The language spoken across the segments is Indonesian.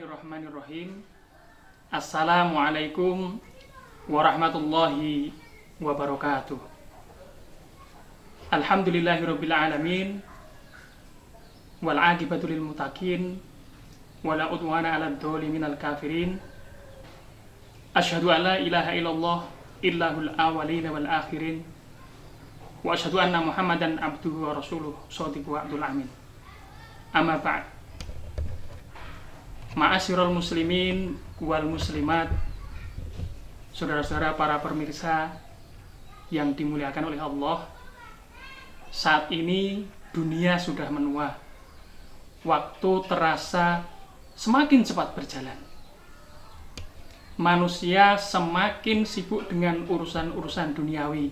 Bismillahirrahmanirrahim. Assalamualaikum warahmatullahi wabarakatuh. Alhamdulillahirabbil alamin wal aqibatu lil muttaqin wala udwana 'alal dzalimin al kafirin. Asyhadu an la ilaha illallah illahul awwalin wal akhirin wa asyhadu anna Muhammadan abduhu wa rasuluh shadiqul wa'dul amin. Amma ba'd. Ma'asyiral muslimin wal muslimat, saudara-saudara para pemirsa yang dimuliakan oleh Allah. Saat ini dunia sudah menua. Waktu terasa semakin cepat berjalan. Manusia semakin sibuk dengan urusan-urusan duniawi,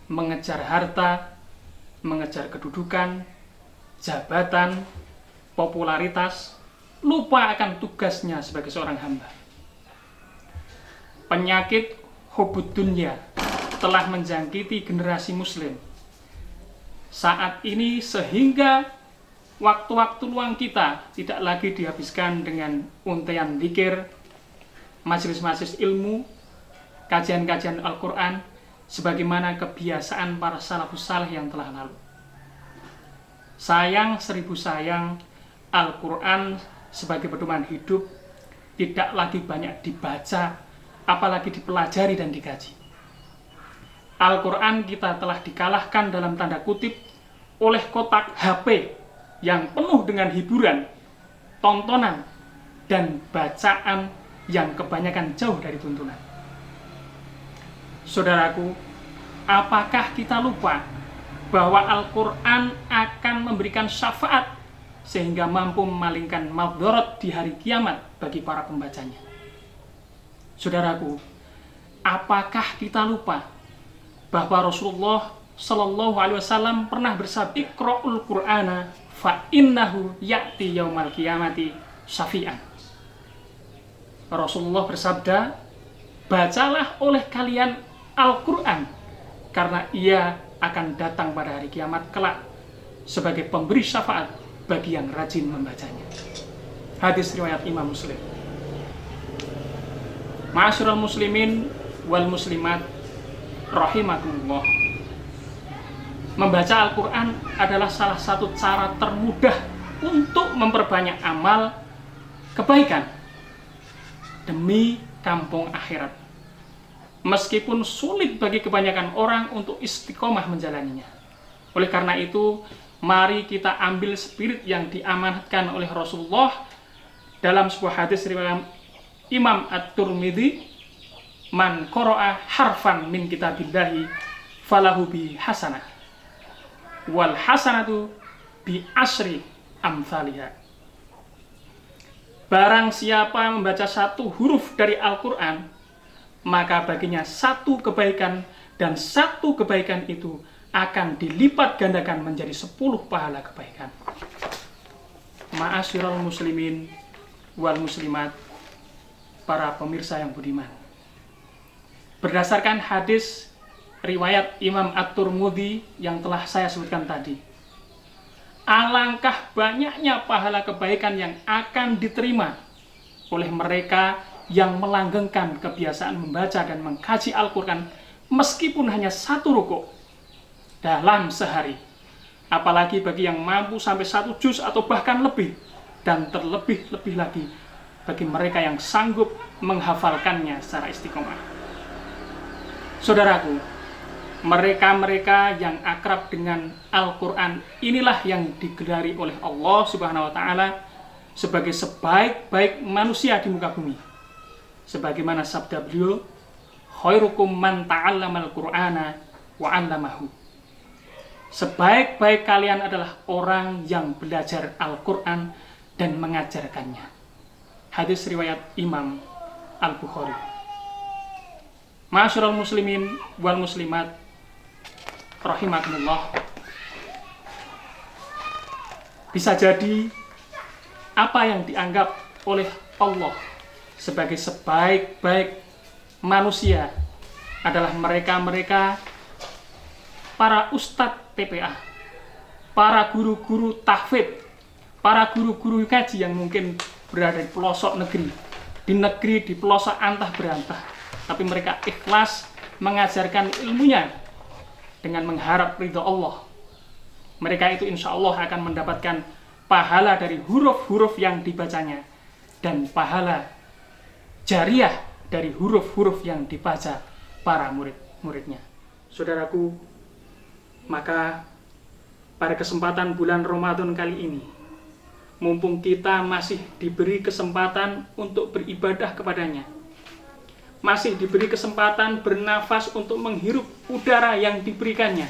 mengejar harta, mengejar kedudukan, jabatan, popularitas, lupa akan tugasnya sebagai seorang hamba. Penyakit hubud dunya telah menjangkiti generasi muslim saat ini, sehingga waktu-waktu luang kita tidak lagi dihabiskan dengan untaian dzikir, majelis-majelis ilmu, kajian-kajian Al-Quran sebagaimana kebiasaan para salafus saleh yang telah lalu. Sayang seribu sayang, Al-Quran sebagai pedoman hidup tidak lagi banyak dibaca, apalagi dipelajari dan dikaji. Al-Quran kita telah dikalahkan dalam tanda kutip oleh kotak HP yang penuh dengan hiburan, tontonan, dan bacaan yang kebanyakan jauh dari tuntunan. Saudaraku, apakah kita lupa bahwa Al-Quran akan memberikan syafaat sehingga mampu memalingkan madharat di hari kiamat bagi para pembacanya? Saudaraku, apakah kita lupa bahwa Rasulullah Shallallahu Alaihi Wasallam pernah bersabda, "Iqra'ul Qur'ana fa innahu ya'ti yaumal qiyamati syafi'an." Rasulullah bersabda, "Bacalah oleh kalian Al-Quran, karena ia akan datang pada hari kiamat kelak sebagai pemberi syafaat bagi yang rajin membacanya." Hadis riwayat Imam Muslim. Ma'asyiral muslimin wal muslimat rahimakumullah. Membaca Al-Quran adalah salah satu cara termudah untuk memperbanyak amal kebaikan demi kampung akhirat, meskipun sulit bagi kebanyakan orang untuk istiqomah menjalaninya. Oleh karena itu, mari kita ambil spirit yang diamanatkan oleh Rasulullah dalam sebuah hadis riwayat Imam At-Tirmidzi, "Man qara'a harfan min kitabillahi falahu bi hasanah wal hasanatu bi asyri amsalihha." Barang siapa membaca satu huruf dari Al-Quran, maka baginya satu kebaikan, dan satu kebaikan itu akan dilipat gandakan menjadi 10 pahala kebaikan. Ma'asyiral muslimin wal muslimat, para pemirsa yang budiman, berdasarkan hadis riwayat Imam At-Tirmidzi yang telah saya sebutkan tadi, alangkah banyaknya pahala kebaikan yang akan diterima oleh mereka yang melanggengkan kebiasaan membaca dan mengkaji Al-Quran meskipun hanya satu rukuk dalam sehari, apalagi bagi yang mampu sampai 1 juz atau bahkan lebih, dan terlebih-lebih lagi bagi mereka yang sanggup menghafalkannya secara istiqomah. Saudaraku, mereka-mereka yang akrab dengan Al-Quran inilah yang digelari oleh Allah Subhanahu wa Ta'ala sebagai sebaik-baik manusia di muka bumi. Sebagaimana sabda beliau, "Khairukum man ta'allamal Qur'ana wa 'allamahu." Sebaik-baik kalian adalah orang yang belajar Al-Quran dan mengajarkannya. Hadis riwayat Imam Al-Bukhari. Ma'asyiral muslimin wal muslimat rahimakumullah. Bisa jadi apa yang dianggap oleh Allah sebagai sebaik-baik manusia adalah mereka-mereka para ustadz TPA, para guru-guru tahfidz, para guru-guru kaji yang mungkin berada di pelosok negeri, di pelosok antah berantah, tapi mereka ikhlas mengajarkan ilmunya dengan mengharap ridho Allah. Mereka itu insya Allah akan mendapatkan pahala dari huruf-huruf yang dibacanya dan pahala jariah dari huruf-huruf yang dibaca para murid-muridnya. Saudaraku, maka pada kesempatan bulan Ramadan kali ini, mumpung kita masih diberi kesempatan untuk beribadah kepadanya, masih diberi kesempatan bernafas untuk menghirup udara yang diberikannya,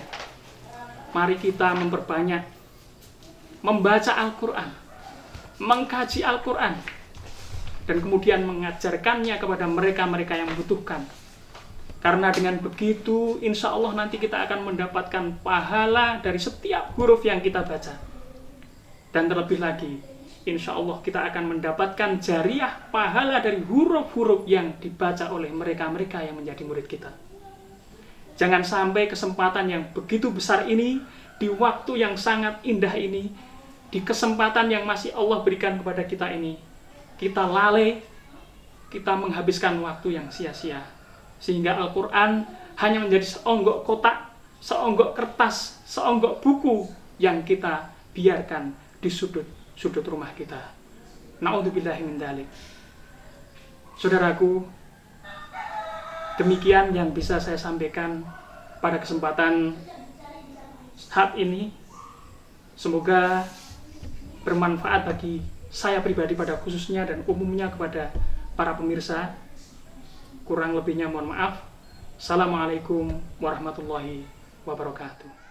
mari kita memperbanyak membaca Al-Quran, mengkaji Al-Quran, dan kemudian mengajarkannya kepada mereka-mereka yang membutuhkan. Karena dengan begitu, insya Allah nanti kita akan mendapatkan pahala dari setiap huruf yang kita baca. Dan terlebih lagi, insya Allah kita akan mendapatkan jariah pahala dari huruf-huruf yang dibaca oleh mereka-mereka yang menjadi murid kita. Jangan sampai kesempatan yang begitu besar ini, di waktu yang sangat indah ini, di kesempatan yang masih Allah berikan kepada kita ini, kita lalai, kita menghabiskan waktu yang sia-sia. Sehingga Al-Quran hanya menjadi seonggok kotak, seonggok kertas, seonggok buku yang kita biarkan di sudut rumah kita. Na'udzubillahi min dzalik. Saudaraku, demikian yang bisa saya sampaikan pada kesempatan saat ini. Semoga bermanfaat bagi saya pribadi pada khususnya dan umumnya kepada para pemirsa. Kurang lebihnya mohon maaf. Assalamualaikum warahmatullahi wabarakatuh.